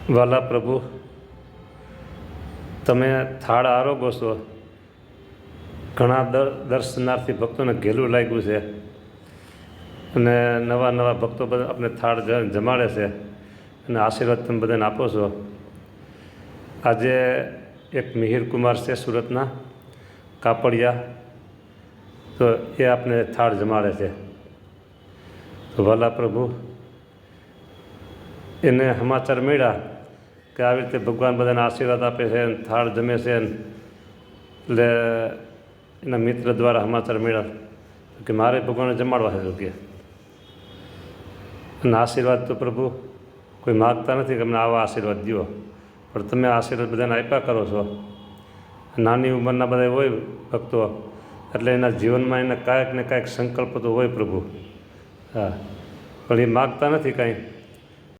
વાલા પ્રભુ, તમે થાળ આરોગો છો. ઘણા દર્શનાર્થી ભક્તોને ઘેલું લાગ્યું છે અને નવા નવા ભક્તો બધા આપણે થાળ જમાડે છે અને આશીર્વાદ તમે બધાને આપો છો. આજે એક મિહિર કુમાર છે સુરતના કાપડિયા, તો એ આપને થાળ જમાડે છે. તો વાલા પ્રભુ, એને સમાચાર મળ્યા કે આવી રીતે ભગવાન બધાને આશીર્વાદ આપે છે, થાળ જમે છે, એટલે એના મિત્ર દ્વારા સમાચાર મળ્યા કે મારે ભગવાનને જમાડવા છે. કે અને આશીર્વાદ તો પ્રભુ કોઈ માગતા નથી કે અમને આવા આશીર્વાદ દો, પણ તમે આશીર્વાદ બધાને આપ્યા કરો છો. નાની ઉંમરના બધા હોય ભક્તો, એટલે એના જીવનમાં એને કાંઈક ને કાંઈક સંકલ્પ તો હોય પ્રભુ. હા, પણ એ માગતા નથી કાંઈ.